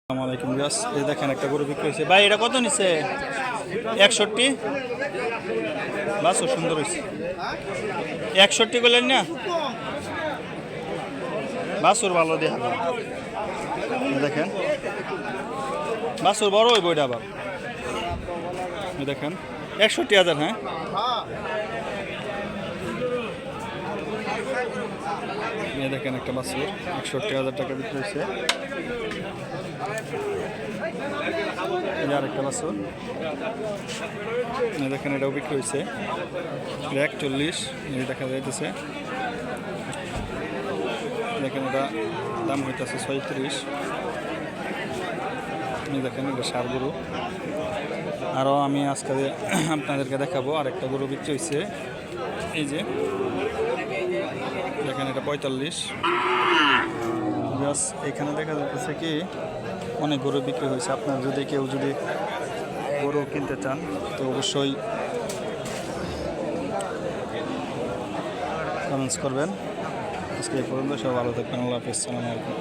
আসসালামাইকুম ভিউয়ার্স, এই দেখেন একটা গরু বিক্রি হয়েছে। ভাই এটা কত নিচ্ছে? 61। বাস সুন্দর হয়েছে। 61 করলেন না? বাসুর ভালো দেখা যায়। দেখেন বাসুর বড় ওই বইটা আবার দেখেন 61,000। হ্যাঁ, দেখেন একটা বাসুর 61,000 টাকা বিক্রি হয়েছে। আরেকটা বাছুর দেখেন, এটাও বিক্রি হয়েছে 41 দেখা যাইতেছে। দেখেন এটা দাম হইতেছে 36। দেখেন এটা সার গরু। আরও আমি আজকে আপনাদেরকে দেখাবো আরেকটা গরু বিক্রি হয়েছে। এই যে দেখেন এটা 45। এখানে দেখা যাচ্ছে কি অনেক গরু বিক্রি হয়েছে। আপনার যদি কেউ গরু কিনতে চান তো অবশ্যই কমেন্টস করবেন। আজকে এই পর্যন্ত, সব ভালো থাকবেন। আল্লাহ হাফেজ। আসসালামু আলাইকুম।